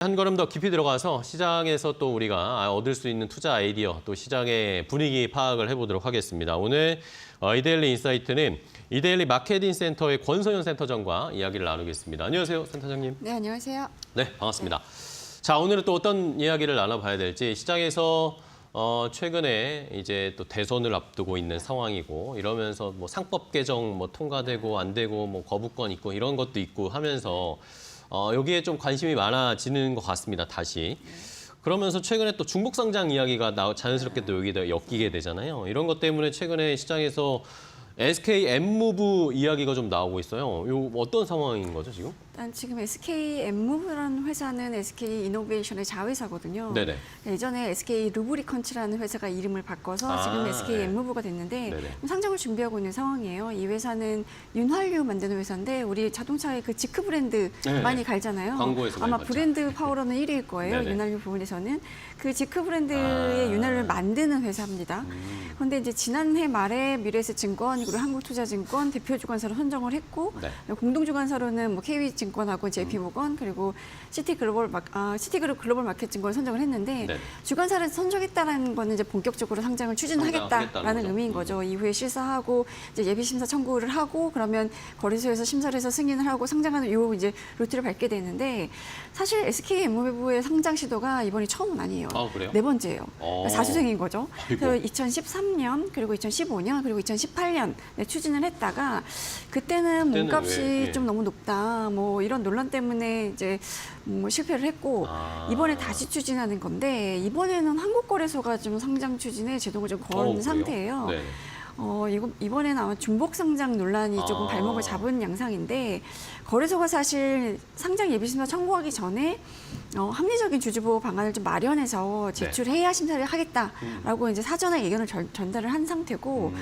한 걸음 더 깊이 들어가서 시장에서 또 우리가 얻을 수 있는 투자 아이디어, 또 시장의 분위기 파악을 해보도록 하겠습니다. 오늘 이데일리 인사이트는 이데일리 마케팅 센터의 권소연 센터장과 이야기를 나누겠습니다. 안녕하세요, 센터장님. 네, 안녕하세요. 네, 반갑습니다. 자, 오늘은 또 어떤 이야기를 나눠봐야 될지 시장에서 최근에 이제 또 대선을 앞두고 있는 상황이고 이러면서 뭐 상법 개정 뭐 통과되고 안 되고 뭐 거부권 있고 이런 것도 있고 하면서 여기에 좀 관심이 많아지는 것 같습니다, 다시. 그러면서 최근에 또 중복 상장 이야기가 자연스럽게 또 여기다 엮이게 되잖아요. 이런 것 때문에 최근에 시장에서 SK M무브 이야기가 좀 나오고 있어요. 요 어떤 상황인 거죠, 지금? 일단 지금 SK M무브라는 회사는 SK 이노베이션의 자회사거든요. 네네. 예전에 SK 루브리컨츠라는 회사가 이름을 바꿔서 지금 SK 네. M무브가 됐는데 네네. 상장을 준비하고 있는 상황이에요. 이 회사는 윤활유 만드는 회사인데 우리 자동차의 그 지크 브랜드 네. 많이 갈잖아요. 광고에서 많이 아마 봤죠. 브랜드 파워로는 1위일 거예요. 네네. 윤활유 부분에서는. 그 지크 브랜드의 윤활유를 만드는 회사입니다. 그런데 이제 지난해 말에 미래에셋증권 그리고 한국투자증권 대표 주관사로 선정을 했고 네. 공동 주관사로는 뭐 KB증권하고 JP모건 그리고 시티그룹 글로벌 마켓증권 선정을 했는데 네. 주관사를 선정했다라는 거는 이제 본격적으로 상장을 추진하겠다라는 상장하겠다는 의미인 거죠. 이후에 실사하고 이제 예비 심사 청구를 하고 그러면 거래소에서 심사를 해서 승인을 하고 상장하는 요 이제 루트를 밟게 되는데 사실 SK M무브의 상장 시도가 이번이 처음은 아니에요. 아, 그래요? 네 번째예요. 사수생인 거죠. 아이고. 그래서 2013년 그리고 2015년 그리고 2018년 추진을 했다가 그때는 몸값이 왜? 좀 너무 높다 뭐 이런 논란 때문에 이제 뭐 실패를 했고 이번에 다시 추진하는 건데 이번에는 한국거래소가 좀 상장 추진에 제동을 좀 건 그래요? 상태예요. 네. 이번에는 아마 중복 상장 논란이 조금 발목을 잡은 양상인데 거래소가 사실 상장 예비심사 청구하기 전에 합리적인 주주보호 방안을 좀 마련해서 제출해야 심사를 하겠다라고 이제 사전에 의견을 전달을 한 상태고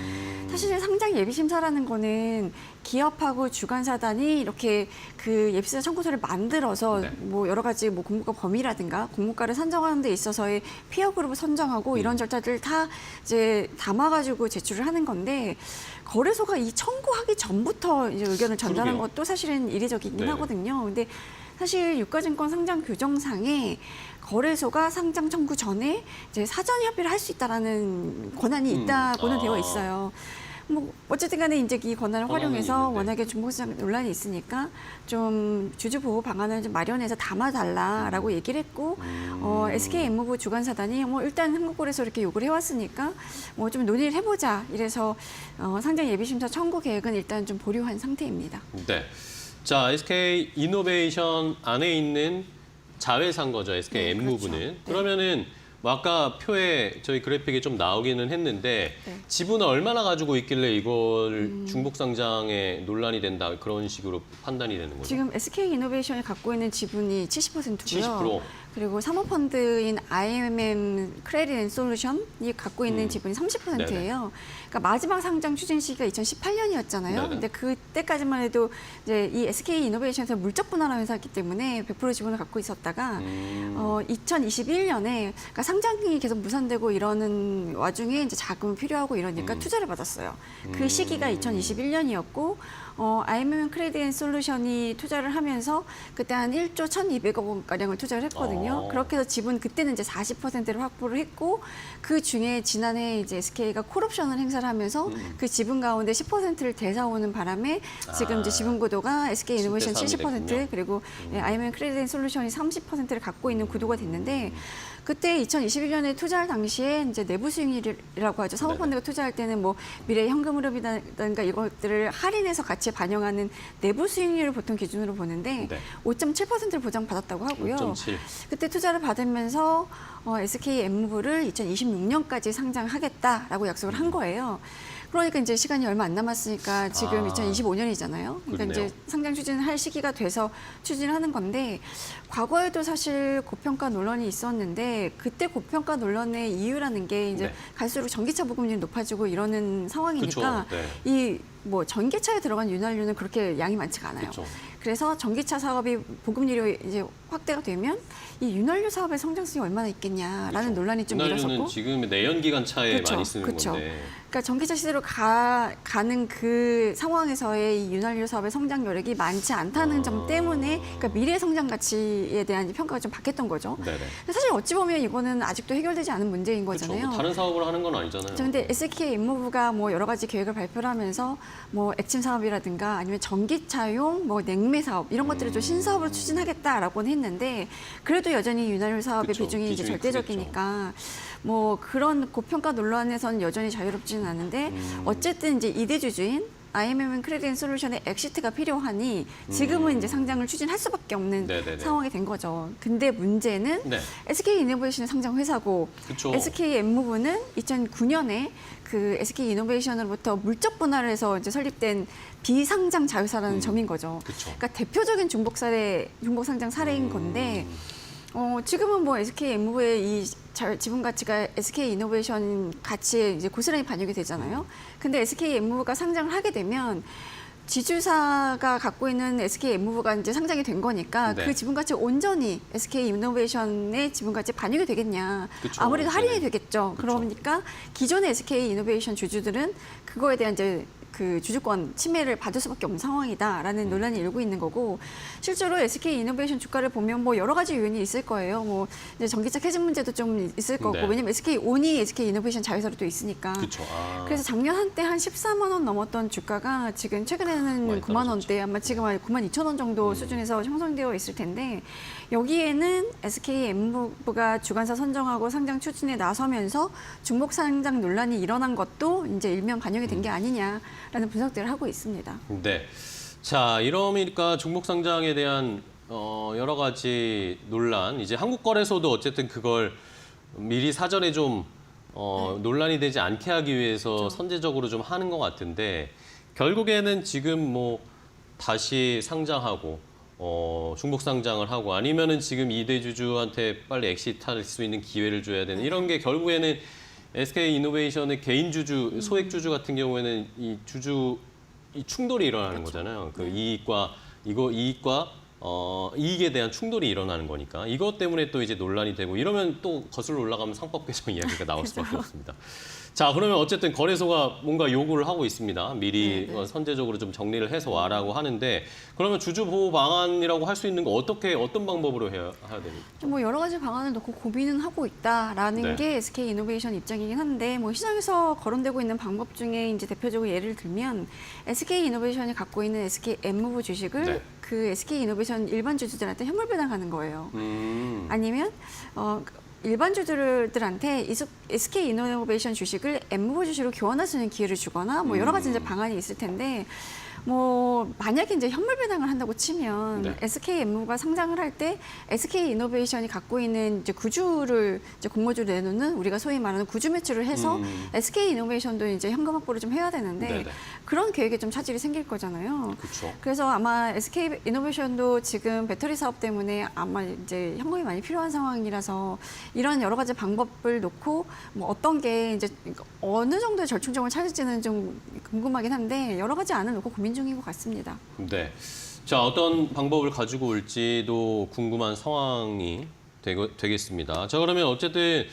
사실 상장 예비심사라는 거는 기업하고 주관사단이 이렇게 그 예비심사 청구서를 만들어서 뭐 여러 가지 뭐 공모가 범위라든가 공모가를 선정하는 데 있어서의 피어 그룹을 선정하고 이런 절차들을 다 이제 담아가지고 제출을 하는 건데 거래소가 이 청구하기 전부터 이제 의견을 전달한 그러게요. 것도 사실은 이례적이긴 네. 하거든요. 근데 사실 유가증권 상장 규정상에 거래소가 상장 청구 전에 이제 사전 협의를 할 수 있다라는 권한이 있다고는 되어 있어요. 뭐 어쨌든 간에 이제 이 권한을 활용해서 워낙에 중복상 논란이 있으니까 좀 주주 보호 방안을 좀 마련해서 담아달라라고 얘기를 했고 SK M무브 주관사단이 뭐 일단 한국거래소 이렇게 요구를 해왔으니까 뭐 좀 논의를 해보자 이래서 상장 예비심사 청구 계획은 일단 좀 보류한 상태입니다. 네. 자, SK 이노베이션 안에 있는 자회사인 거죠, SK 네, M무브는. 그렇죠. 네. 그러면은 뭐 아까 표에 저희 그래픽에 좀 나오기는 했는데 네. 지분을 얼마나 가지고 있길래 이걸 중복 상장에 논란이 된다 그런 식으로 판단이 되는 거죠? 지금 SK 이노베이션이 갖고 있는 지분이 70%고요. 70%. 그리고 사모펀드인 IMM 크레딧 앤 솔루션이 갖고 있는 지분이 30%예요. 그러니까 마지막 상장 추진 시기가 2018년이었잖아요. 네네. 근데 그때까지만 해도 이제 이 SK 이노베이션에서 물적 분할한 회사였기 때문에 100% 지분을 갖고 있었다가 2021년에 그러니까 상장이 계속 무산되고 이러는 와중에 이제 자금이 필요하고 이러니까 투자를 받았어요. 그 시기가 2021년이었고 IMM 크레딧 앤 솔루션이 투자를 하면서 그때 한 1조 1,200억 원 가량을 투자를 했거든요. 그렇게 해서 지분 그때는 이제 40%를 확보를 했고 그 중에 지난해 이제 SK가 콜옵션을 행사를 하면서 그 지분 가운데 10%를 대사오는 바람에 지금 이제 지분 구도가 SK 이노베이션 70% 그리고 IMM 크레딧 앤 솔루션이 30%를 갖고 있는 구도가 됐는데 그때 2021년에 투자할 당시에 이제 내부 수익률이라고 하죠. 사모펀드가 투자할 때는 뭐 미래 현금 흐름이라든가 이것들을 할인해서 같이 반영하는 내부 수익률을 보통 기준으로 보는데 5.7%를 보장받았다고 하고요. 5.7. 그때 투자를 받으면서 SK M무브를 2026년까지 상장하겠다라고 약속을 한 거예요. 그러니까 이제 시간이 얼마 안 남았으니까 지금 2025년이잖아요. 그러니까 그러네요. 이제 상장 추진할 시기가 돼서 추진하는 건데 과거에도 사실 고평가 논란이 있었는데 그때 고평가 논란의 이유라는 게 이제 갈수록 전기차 보급률이 높아지고 이러는 상황이니까 그쵸. 네. 이 뭐 전기차에 들어간 윤활유는 그렇게 양이 많지가 않아요. 그쵸. 그래서 전기차 사업이 보급률이 이제 확대가 되면 이 윤활유 사업의 성장성이 얼마나 있겠냐라는 논란이 좀 윤활유는 일었었고 지금 내연기관 차에 그쵸, 많이 쓰는 그쵸. 건데. 그러니까 전기차 시대로 가는 그 상황에서의 이 윤활유 사업의 성장 여력이 많지 않다는 점 때문에 그러니까 미래 성장 가치에 대한 평가가 좀 바뀌었던 거죠. 네네. 사실 어찌 보면 이거는 아직도 해결되지 않은 문제인 그렇죠. 거잖아요. 뭐 다른 사업을 하는 건 아니잖아요. 그런데 SK 엔무브가 뭐 여러 가지 계획을 발표를 하면서 뭐 액침 사업이라든가 아니면 전기차용 뭐 냉매 사업 이런 것들을 좀 신사업으로 추진하겠다라고는 했는데 그래도 여전히 윤활유 사업의 그쵸. 비중이 이제 비중이 절대적이니까 뭐 그런 고평가 논란에서는 여전히 자유롭지는 않은데 어쨌든 이제 이대 주주인 IMM 크레딧 솔루션의 엑시트가 필요하니 지금은 이제 상장을 추진할 수밖에 없는 네네네. 상황이 된 거죠. 근데 문제는 네. SK 이노베이션의 상장 회사고 그쵸. SK 엔무브는 2009년에 그 SK 이노베이션으로부터 물적 분할을 해서 이제 설립된 비상장 자회사라는 점인 거죠. 그쵸. 그러니까 대표적인 중복 상장 사례인 건데 지금은 뭐 SK 엔무브의 이 지분 가치가 SK 이노베이션 가치에 이제 고스란히 반영이 되잖아요. 근데 SK 엔무브가 상장을 하게 되면 지주사가 갖고 있는 SK 엔무브가 이제 상장이 된 거니까 네. 그 지분 가치 온전히 SK 이노베이션의 지분 가치에 반영이 되겠냐. 그쵸. 아무래도 할인이 네. 되겠죠. 그쵸. 그러니까 기존의 SK 이노베이션 주주들은 그거에 대한 이제 그 주주권 침해를 받을 수밖에 없는 상황이다라는 논란이 일고 있는 거고 실제로 SK 이노베이션 주가를 보면 뭐 여러 가지 요인이 있을 거예요. 뭐 이제 전기차 캐즘 문제도 좀 있을 거고 네. 왜냐면 SK온이 SK 이노베이션 자회사로 또 있으니까. 그렇죠. 아. 그래서 작년 한때 한 14만 원 넘었던 주가가 지금 최근에는 많이 9만 원대 아마 지금 한 9만 2천 원 정도 수준에서 형성되어 있을 텐데 여기에는 SK 엔무브가 주관사 선정하고 상장 추진에 나서면서 중복 상장 논란이 일어난 것도 이제 일면 반영이 된 게 아니냐라는 분석들을 하고 있습니다. 네. 자, 이러니까 중복 상장에 대한 여러 가지 논란, 이제 한국거래소도 어쨌든 그걸 미리 사전에 좀 논란이 되지 않게 하기 위해서 그렇죠. 선제적으로 좀 하는 것 같은데 결국에는 지금 뭐 다시 상장하고 중복 상장을 하고 아니면은 지금 이대 주주한테 빨리 엑시트할 수 있는 기회를 줘야 되는 이런 게 결국에는 SK 이노베이션의 개인 주주, 소액 주주 같은 경우에는 이 충돌이 일어나는 거잖아요. 그 이익과 이익에 대한 충돌이 일어나는 거니까 이것 때문에 또 이제 논란이 되고 이러면 또 거슬러 올라가면 상법 개정 이야기가 나올 수밖에 없습니다. 자, 그러면 어쨌든 거래소가 뭔가 요구를 하고 있습니다. 미리 선제적으로 좀 정리를 해서 와라고 하는데 그러면 주주 보호 방안이라고 할 수 있는 거 어떤 방법으로 해야 됩니까? 뭐 여러 가지 방안을 놓고 고민은 하고 있다라는 네. 게 SK 이노베이션 입장이긴 한데 뭐 시장에서 거론되고 있는 방법 중에 이제 대표적으로 예를 들면 SK 이노베이션이 갖고 있는 SK 엔무브 주식을 네. 그 SK 이노베이션 일반 주주들한테 현물 배당하는 거예요. 아니면 일반 주주들한테 SK 이노베이션 주식을 엔무브 주식으로 교환할 수 있는 기회를 주거나 뭐 여러 가지 이제 방안이 있을 텐데 뭐 만약에 이제 현물 배당을 한다고 치면 네. SK 엔무가 상장을 할 때 SK 이노베이션이 갖고 있는 이제 구주를 이제 공모주로 내놓는 우리가 소위 말하는 구주 매출을 해서 SK 이노베이션도 이제 현금 확보를 좀 해야 되는데 네네. 그런 계획에 좀 차질이 생길 거잖아요. 그렇죠. 그래서 아마 SK 이노베이션도 지금 배터리 사업 때문에 아마 이제 현금이 많이 필요한 상황이라서 이런 여러 가지 방법을 놓고 뭐 어떤 게 이제 어느 정도의 절충점을 찾을지는 좀 궁금하긴 한데 여러 가지 안을 놓고 고민 중인 것 같습니다. 네. 자, 어떤 방법을 가지고 올지도 궁금한 상황이 되겠습니다. 자, 그러면 어쨌든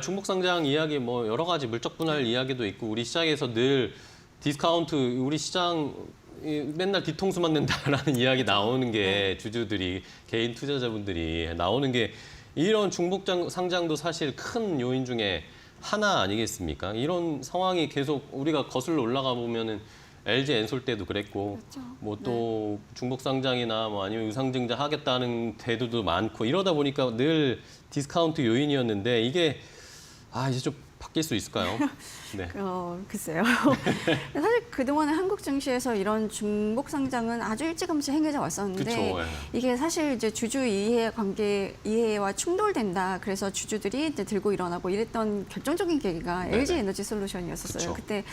중복 상장 이야기 뭐 여러 가지 물적 분할 이야기도 있고 우리 시장에서 늘 디스카운트 우리 시장 맨날 뒤통수만 낸다라는 이야기 나오는 게 주주들이 개인 투자자분들이 나오는 게 이런 중복 상장도 사실 큰 요인 중에 하나 아니겠습니까? 이런 상황이 계속 우리가 거슬러 올라가 보면은 LG 엔솔 때도 그랬고 그렇죠. 뭐 또 중복 상장이나 뭐 아니면 유상증자 하겠다는 태도도 많고 이러다 보니까 늘 디스카운트 요인이었는데 이게 이제 좀 바뀔 수 있을까요? 네. 글쎄요. 사실 그동안에 한국 증시에서 이런 중복 상장은 아주 일찌감치 행해져 왔었는데 그쵸, 예. 이게 사실 이제 주주 이해와 충돌된다. 그래서 주주들이 이제 들고 일어나고 이랬던 결정적인 계기가 네네. LG 에너지 솔루션이었었어요. 그쵸. 그때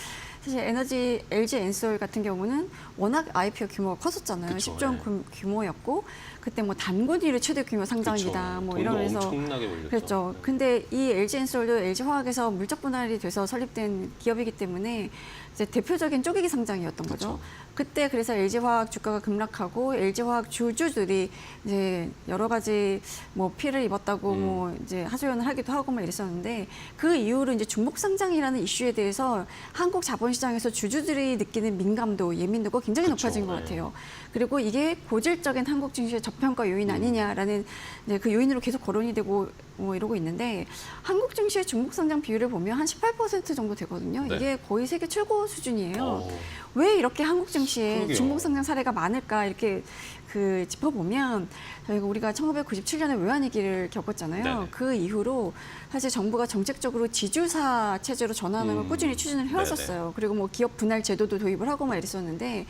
사실 LG 엔솔 같은 경우는 워낙 IPO 규모가 컸었잖아요. 그쵸, 10조 예. 규모였고 그때 뭐 단군 이래 최대 규모 상장이다. 그쵸. 뭐 돈도 이러면서 엄청나게 몰렸죠. 그랬죠. 네. 근데 이 LG 엔솔도 LG 화학에서 물적 분할이 돼서 설립된 기업이기 때문에 이제 대표적인 쪼개기 상장이었던 거죠. 그때 그래서 LG화학 주가가 급락하고 LG화학 주주들이 이제 여러 가지 뭐 피해를 입었다고 뭐 이제 하소연을 하기도 하고 막 이랬었는데 그 이후로 이제 중복 상장이라는 이슈에 대해서 한국 자본시장에서 주주들이 느끼는 민감도, 예민도가 굉장히 높아진 것 같아요. 그리고 이게 고질적인 한국 증시의 저평가 요인 아니냐라는 이제 그 요인으로 계속 거론이 되고 뭐 이러고 있는데 한국 증시의 중복 상장 비율을 보면 한 18% 정도 되거든요. 네. 이게 거의 세계 최고 수준이에요. 왜 이렇게 한국 증시에 그러게요. 중복 상장 사례가 많을까 이렇게 그 짚어보면 저희가 우리가 1997년에 외환위기를 겪었잖아요. 네네. 그 이후로 사실 정부가 정책적으로 지주사 체제로 전환하는 걸 꾸준히 추진을 해왔었어요. 그리고 뭐 기업 분할 제도도 도입을 하고 막 이랬었는데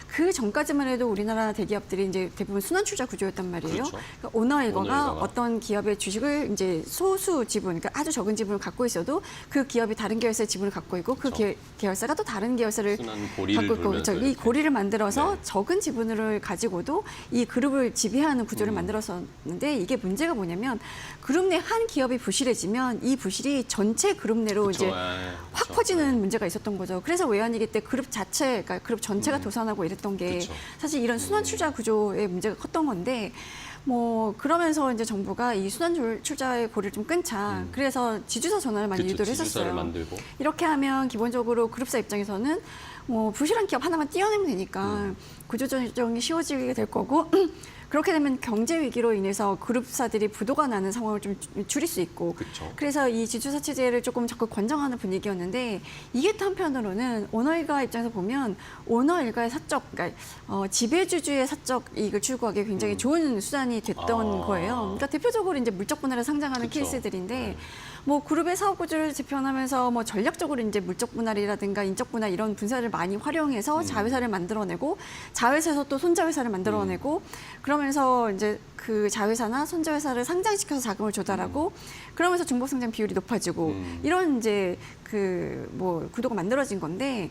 그 전까지만 해도 우리나라 대기업들이 이제 대부분 순환출자 구조였단 말이에요. 그렇죠. 그러니까 오너일거가 오너일거가. 어떤 기업의 주식을 이제 소수 지분, 그러니까 아주 적은 지분을 갖고 있어도 그 기업이 다른 계열사의 지분을 갖고 있고 그 그렇죠. 계열사가 또 다른 계열사를 순환 고리를 갖고 있고 돌면서 그렇죠. 이 이렇게. 고리를 만들어서 네. 적은 지분을 가지고도 이 그룹을 지배하는 구조를 만들었었는데 이게 문제가 뭐냐면 그룹 내 한 기업이 부실해지면 이 부실이 전체 그룹 내로 그렇죠. 이제 예, 확 그렇죠. 퍼지는 문제가 있었던 거죠. 그래서 외환위기 때 그룹 자체, 그러니까 그룹 전체가 도산하고 이랬던 게 그쵸. 사실 이런 순환출자 구조의 문제가 컸던 건데 뭐 그러면서 이제 정부가 이 순환출자의 고리를 좀 끊자. 그래서 지주사 전환을 많이 그쵸, 유도를 지주사를 했었어요. 만들고. 이렇게 하면 기본적으로 그룹사 입장에서는 뭐 부실한 기업 하나만 띄어내면 되니까 구조 조정이 쉬워지게 될 거고 그렇게 되면 경제 위기로 인해서 그룹사들이 부도가 나는 상황을 좀 줄일 수 있고 그쵸. 그래서 이 지주사 체제를 조금 적극 권장하는 분위기였는데 이게 또 한편으로는 오너일가 입장에서 보면 오너일가의 사적, 그러니까 지배주주의 사적 이익을 추구하기 굉장히 좋은 수단이 됐던 아. 거예요. 그러니까 대표적으로 이제 물적 분할을 상장하는 그쵸. 케이스들인데 네. 뭐 그룹의 사업 구조를 재편하면서 뭐 전략적으로 이제 물적 분할이라든가 인적 분할 이런 분사를 많이 활용해서 자회사를 만들어내고 자회사에서 또 손자회사를 만들어내고 그러면서 이제 그 자회사나 손자회사를 상장시켜서 자금을 조달하고 그러면서 중복 상장 비율이 높아지고 이런 이제 그 뭐 구도가 만들어진 건데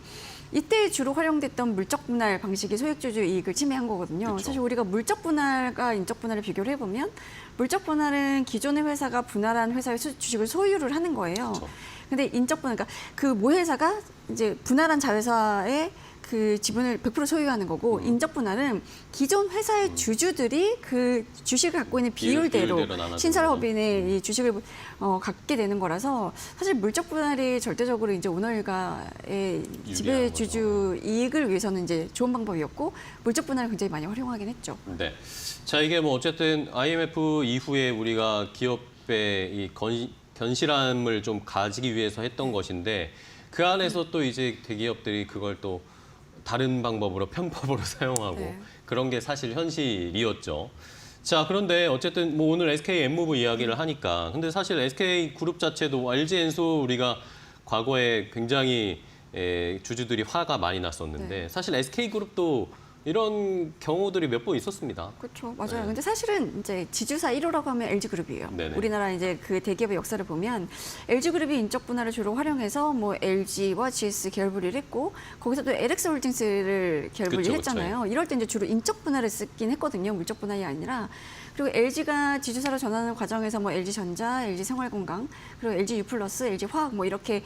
이때 주로 활용됐던 물적 분할 방식이 소액주주 이익을 침해한 거거든요. 그쵸. 사실 우리가 물적 분할과 인적 분할을 비교를 해보면 물적 분할은 기존의 회사가 분할한 회사의 주식을 소유를 하는 거예요. 그쵸. 근데 인적 분할, 그러니까 그 모회사가 이제 분할한 자회사의 그 지분을 100% 소유하는 거고 인적 분할은 기존 회사의 주주들이 그 주식을 갖고 있는 비율대로 비율대로 나눠주는 신설법인의 이 주식을 갖게 되는 거라서 사실 물적 분할이 절대적으로 이제 오너일가의 지배주주 이익을 위해서는 이제 좋은 방법이었고 물적 분할을 굉장히 많이 활용하긴 했죠. 네. 자, 이게 뭐 어쨌든 IMF 이후에 우리가 기업의 이 견실함을 좀 가지기 위해서 했던 것인데 그 안에서 또 이제 대기업들이 그걸 또 다른 방법으로 편법으로 사용하고 네. 그런 게 사실 현실이었죠. 자, 그런데 어쨌든 뭐 오늘 SK Enmove 이야기를 하니까 근데 사실 SK 그룹 자체도 LG 엔소 우리가 과거에 굉장히 주주들이 화가 많이 났었는데 네. 사실 SK 그룹도 이런 경우들이 몇 번 있었습니다. 그렇죠. 맞아요. 네. 근데 사실은 이제 지주사 1호라고 하면 LG그룹이에요. 네네. 우리나라 이제 그 대기업의 역사를 보면 LG그룹이 인적 분할을 주로 활용해서 뭐 LG와 GS 계열 분리를 했고 거기서 또 LX 홀딩스를 계열 분리를 그쵸, 했잖아요. 이럴 때 이제 주로 인적 분할을 쓰긴 했거든요. 물적 분할이 아니라. 그리고 LG가 지주사로 전환하는 과정에서 뭐 LG전자, LG생활건강, 그리고 LG U+, LG화학 뭐 이렇게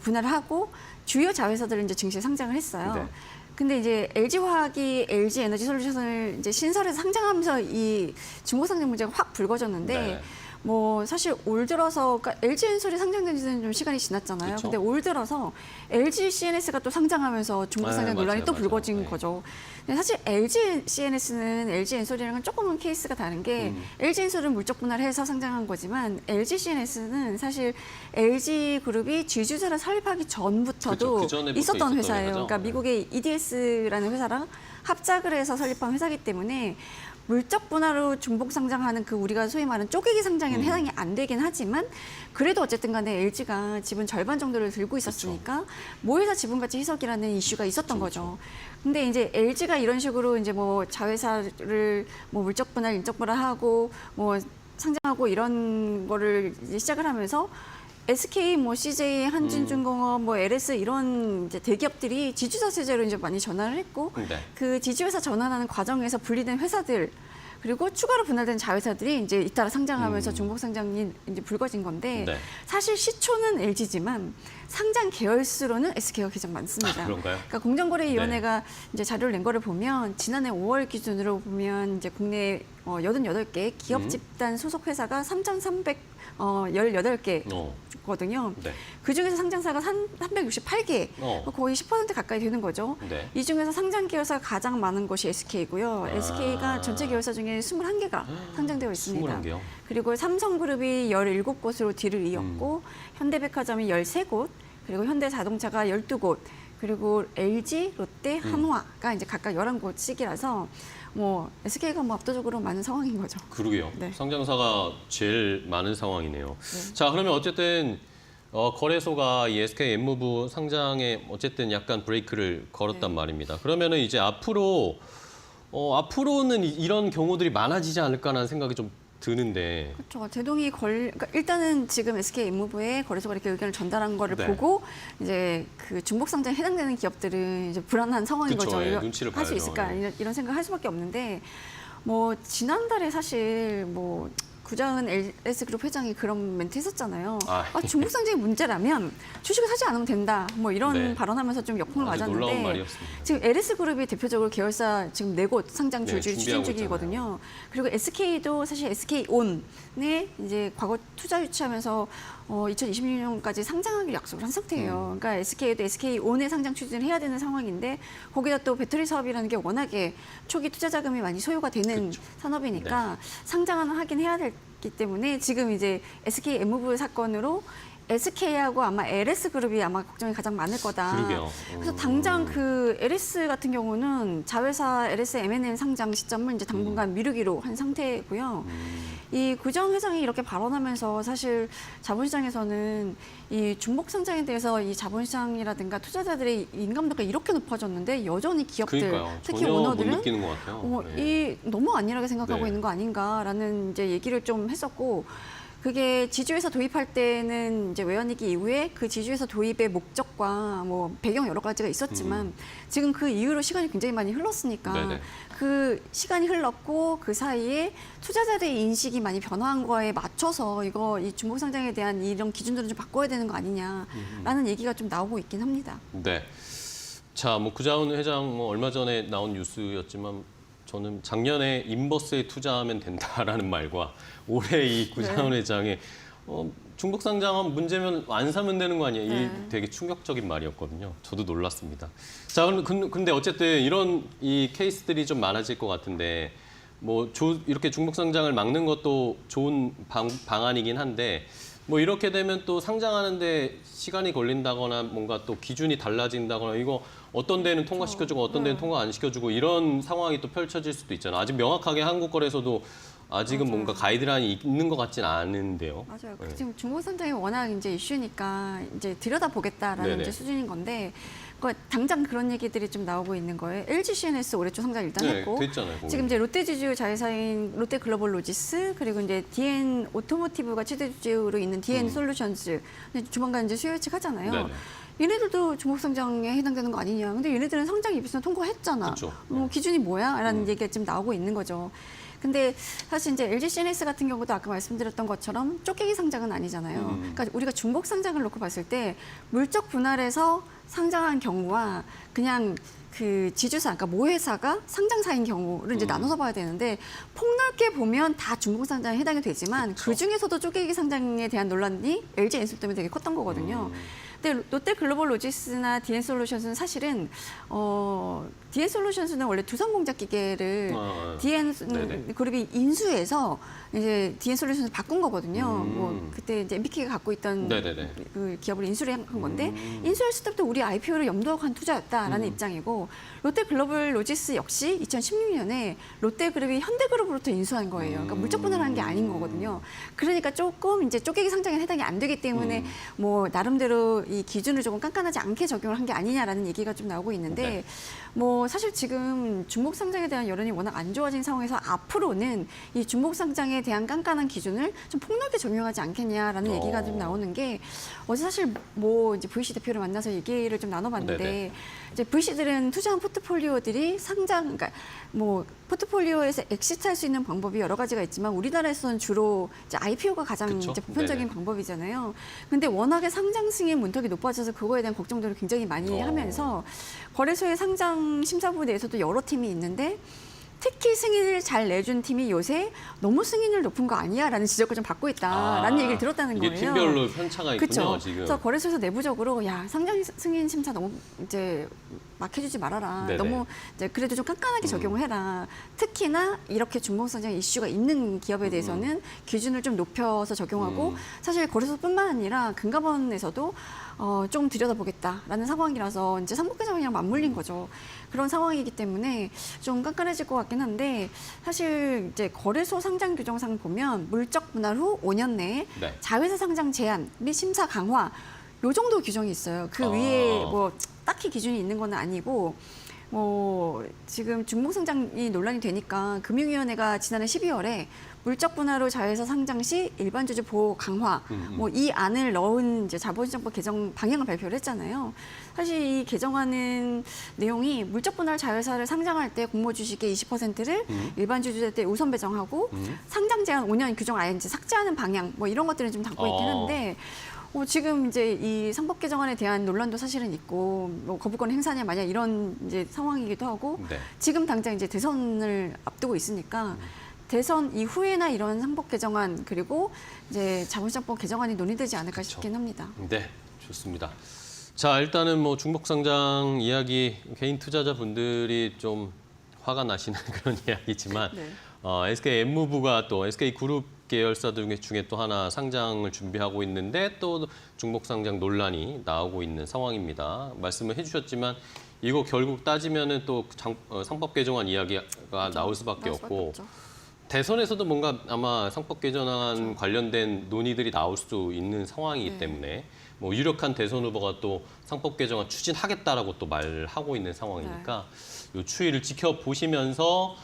분할을 하고 주요 자회사들을 이제 증시에 상장을 했어요. 네. 근데 이제 LG화학이 LG에너지솔루션을 이제 신설해서 상장하면서 이 중고상장 문제가 확 불거졌는데 네. 뭐 사실 올 들어서 그러니까 LG엔솔이 상장된 지는 좀 시간이 지났잖아요. 그쵸. 근데 올 들어서 LG CNS가 또 상장하면서 중고상장 네, 논란이 맞아요, 또 맞아요. 불거진 네. 거죠. 근데 사실 LG CNS는 LG 엔솔이랑은 조금은 케이스가 다른 게 LG 엔솔은 물적 분할해서 상장한 거지만 LG CNS는 사실 LG 그룹이 지주사를 설립하기 전부터도 그쵸, 그전에부터 있었던 있었던 회사예요. 회사죠. 그러니까 미국의 EDS라는 회사랑 합작을 해서 설립한 회사이기 때문에 물적 분할로 중복 상장하는 그 우리가 소위 말하는 쪼개기 상장에는 해당이 안 되긴 하지만 그래도 어쨌든 간에 LG가 지분 절반 정도를 들고 있었으니까 모회사 지분 가치 희석이라는 이슈가 있었던 거죠. 근데 이제 LG가 이런 식으로 이제 뭐 자회사를 뭐 물적 분할, 인적 분할하고 뭐 상장하고 이런 거를 이제 시작을 하면서 SK, 뭐 CJ, 한진중공업, 뭐 LS 이런 이제 대기업들이 지주사 체제로 이제 많이 전환을 했고 네. 그 지주회사 전환하는 과정에서 분리된 회사들 그리고 추가로 분할된 자회사들이 이제 잇따라 상장하면서 중복 상장이 이제 불거진 건데 네. 사실 시초는 LG지만 상장 계열수로는 SK가 가장 많습니다. 그런가요? 그러니까 공정거래위원회가 이제 자료를 낸 거를 보면 지난해 5월 기준으로 보면 이제 국내 88개 기업 집단 소속 회사가 3,318개 거든요. 네. 그중에서 상장사가 368개, 거의 10% 가까이 되는 거죠. 네. 이 중에서 상장 계열사가 가장 많은 것이 SK고요. SK가 전체 계열사 중에 21개가 상장되어 있습니다. 21개요? 그리고 삼성그룹이 17곳으로 뒤를 이었고 현대백화점이 13곳, 그리고 현대자동차가 12곳, 그리고 LG, 롯데, 한화가 이제 각각 11곳씩이라서 뭐 SK가 뭐 압도적으로 많은 상황인 거죠. 그러게요. 네. 상장사가 제일 많은 상황이네요. 네. 자, 그러면 어쨌든 거래소가 이 SK 엠무브 상장에 어쨌든 약간 브레이크를 걸었단 말입니다. 그러면은 이제 앞으로는 이런 경우들이 많아지지 않을까라는 생각이 좀 드는데. 그렇죠. 제동이 그러니까 일단은 지금 SK 엠무브에 거래소가 이렇게 의견을 전달한 거를 네. 보고 이제 그 중복 상장에 해당되는 기업들은 이제 불안한 상황인 그쵸, 거죠. 예, 이거 눈치를 할 수 봐야죠. 있을까 예. 이런 생각을 할 수밖에 없는데 뭐 지난달에 사실 뭐 구자은 LS그룹 회장이 그런 멘트 했었잖아요. 중복 상장이 문제라면 주식을 사지 않으면 된다. 뭐 이런 네. 발언하면서 좀 역풍을 아주 놀라운 맞았는데 말이었습니다. 지금 LS그룹이 대표적으로 계열사 지금 4곳 상장 네, 줄줄이 추진 준비하고 중이거든요. 그리고 SK도 사실 SK온에 이제 과거 투자 유치하면서 2026년까지 상장하기로 약속을 한 상태예요. 그러니까 SK도 SK온의 상장 추진을 해야 되는 상황인데 거기다 또 배터리 사업이라는 게 워낙에 초기 투자 자금이 많이 소요가 되는 산업이니까 상장은 하긴 해야 되기 때문에 지금 이제 SK 엠무브 사건으로 SK하고 아마 LS그룹이 아마 걱정이 가장 많을 거다. 그러게요. 그래서 당장 그 LS 같은 경우는 자회사 LS M&M 상장 시점을 이제 당분간 미루기로 한 상태고요. 이 구정 회장이 이렇게 발언하면서 사실 자본시장에서는 이 중복 상장에 대해서 이 자본시장이라든가 투자자들의 민감도가 이렇게 높아졌는데 여전히 기업들, 그러니까요. 특히 전혀 못 오너들은 느끼는 것 같아요. 이 너무 안일하게 생각하고 네. 있는 거 아닌가라는 이제 얘기를 좀 했었고. 그게 지주회사 도입할 때는 이제 외환위기 이후에 그 지주회사 도입의 목적과 뭐 배경 여러 가지가 있었지만 지금 그 이후로 시간이 굉장히 많이 흘렀으니까 네네. 그 시간이 흘렀고 그 사이에 투자자들의 인식이 많이 변화한 거에 맞춰서 이 중복 상장에 대한 이런 기준들을 좀 바꿔야 되는 거 아니냐라는 얘기가 좀 나오고 있긴 합니다. 네. 자, 뭐 구자은 회장 뭐 얼마 전에 나온 뉴스였지만 저는 작년에 인버스에 투자하면 된다라는 말과 올해 이 구자은 회장의 중복 상장하면 문제면 안 사면 되는 거 아니에요? 이 되게 충격적인 말이었거든요. 저도 놀랐습니다. 자, 근데 어쨌든 이런 이 케이스들이 좀 많아질 것 같은데 뭐 이렇게 중복 상장을 막는 것도 좋은 방안이긴 한데 뭐 이렇게 되면 또 상장하는데 시간이 걸린다거나 뭔가 또 기준이 달라진다거나 이거 어떤 데는 통과시켜주고 어떤 데는 통과 안 시켜주고 이런 상황이 또 펼쳐질 수도 있잖아요. 아직 명확하게 한국거래소도 아직은 뭔가 가이드라인이 있는 것 같진 않은데요. 맞아요. 네. 지금 중복 상장이 워낙 이제 이슈니까 이제 들여다보겠다라는 네네. 이제 수준인 건데 당장 그런 얘기들이 좀 나오고 있는 거예요. LG CNS 올해 초 상장 일단 네, 했고 됐잖아요. 지금 이제 롯데지주 자회사인 롯데글로벌로지스 그리고 이제 DN 오토모티브가 최대주주로 있는 DN 솔루션즈 조만간 이제 수요 예측하잖아요. 네네. 얘네들도 중복 상장에 해당되는 거 아니냐. 근데 얘네들은 상장 입에서 통과했잖아. 그쵸. 기준이 뭐야? 라는 얘기가 지금 나오고 있는 거죠. 근데 사실 이제 LG CNS 같은 경우도 아까 말씀드렸던 것처럼 쪼개기 상장은 아니잖아요. 그러니까 우리가 중복 상장을 놓고 봤을 때 물적 분할해서 상장한 경우와 그냥 그 지주사, 그러니까 모회사가 상장사인 경우를 이제 나눠서 봐야 되는데 폭넓게 보면 다 중복 상장에 해당이 되지만 그 중에서도 쪼개기 상장에 대한 논란이 LG 엔솔 때문에 되게 컸던 거거든요. 근데 롯데글로벌로지스나 DN솔루션스는 사실은 DN솔루션스는 원래 두산공작기계를 DN그룹이 인수해서 이제 DN솔루션스 바꾼 거거든요. 뭐 그때 이제 MBK가 갖고 있던 그 기업을 인수를 한 건데 인수했을 때부터 우리 IPO를 염두하고 한 투자였다라는 입장이고 롯데글로벌로지스 역시 2016년에 롯데그룹이 현대그룹으로부터 인수한 거예요. 그러니까 물적 분할한 게 아닌 거거든요. 그러니까 조금 이제 쪼개기 상장에 해당이 안 되기 때문에 뭐 나름대로 이 기준을 조금 깐깐하지 않게 적용을 한 게 아니냐라는 얘기가 좀 나오고 있는데 뭐 사실 지금 중복 상장에 대한 여론이 워낙 안 좋아진 상황에서 앞으로는 이 중복 상장에 대한 깐깐한 기준을 좀 폭넓게 적용하지 않겠냐라는 얘기가 좀 나오는 게 어제 사실 뭐 이제 VC 대표를 만나서 얘기를 좀 나눠봤는데 이제 VC들은 투자한 포트폴리오들이 상장, 그러니까 뭐 포트폴리오에서 엑시트할 수 있는 방법이 여러 가지가 있지만 우리나라에서는 주로 이제 IPO가 가장 그쵸? 이제 보편적인 네네. 방법이잖아요. 근데 워낙에 상장 승인 문턱이 높아져서 그거에 대한 걱정들을 굉장히 많이 하면서 거래소의 상장 심사부 내에서도 여러 팀이 있는데 특히 승인을 잘 내준 팀이 요새 너무 승인을 높은 거 아니야라는 지적을 좀 받고 있다라는 얘기를 들었다는 이게 거예요. 팀별로 편차가 있군요, 그렇죠. 지금. 그래서 거래소에서 내부적으로 야 상장 승인 심사 너무 이제 막 해주지 말아라. 네네. 너무 이제 그래도 좀 깐깐하게 적용을 해라. 특히나 이렇게 중복상장 이슈가 있는 기업에 대해서는 기준을 좀 높여서 적용하고 사실 거래소뿐만 아니라 금감원에서도 좀 들여다보겠다라는 상황이라서 이제 상법개정이랑 맞물린 거죠. 그런 상황이기 때문에 좀 깐깐해질 것 같긴 한데 사실 이제 거래소 상장 규정상 보면 물적 분할 후 5년 내에 네. 자회사 상장 제한 및 심사 강화 요 정도 규정이 있어요. 그 위에 뭐 딱히 기준이 있는 건 아니고 지금 중복상장이 논란이 되니까 금융위원회가 지난해 12월에 물적 분할 후 자회사 상장 시 일반 주주 보호 강화 뭐 이 안을 넣은 이제 자본시장법 개정 방향을 발표를 했잖아요. 사실 이 개정안은 내용이 물적 분할 자회사를 상장할 때 공모 주식의 20%를 일반 주주들 때 우선 배정하고 상장 제한 5년 규정 아예 이제 삭제하는 방향 뭐 이런 것들은 좀 담고 있긴 한데 지금 이제 이 상법 개정안에 대한 논란도 사실은 있고 뭐 거부권 행사냐 마냐 이런 이제 상황이기도 하고 네. 지금 당장 이제 대선을 앞두고 있으니까 대선 이후에나 이런 상법 개정안 그리고 이제 자본시장법 개정안이 논의되지 않을까 싶긴 합니다. 네, 좋습니다. 자, 일단은 뭐 중복상장 이야기 개인 투자자분들이 좀 화가 나시는 그런 이야기지만 네. SK 엠무부가 또 SK 그룹 계열사 중에 또 하나 상장을 준비하고 있는데 또 중복상장 논란이 나오고 있는 상황입니다. 말씀을 해주셨지만 이거 결국 따지면은 또 상법 개정안 이야기가 나올 수밖에 없고 대선에서도 뭔가 아마 상법 개정안 관련된 논의들이 나올 수 있는 상황이기 때문에 뭐 유력한 대선 후보가 또 상법 개정안 추진하겠다라고 또 말하고 있는 상황이니까 이 추이를 지켜보시면서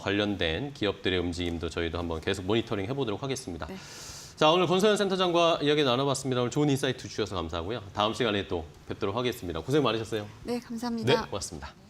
관련된 기업들의 움직임도 저희도 한번 계속 모니터링 해보도록 하겠습니다. 네. 자, 오늘 권소연 센터장과 이야기 나눠봤습니다. 오늘 좋은 인사이트 주셔서 감사하고요. 다음 시간에 또 뵙도록 하겠습니다. 고생 많으셨어요. 네, 감사합니다. 네, 고맙습니다.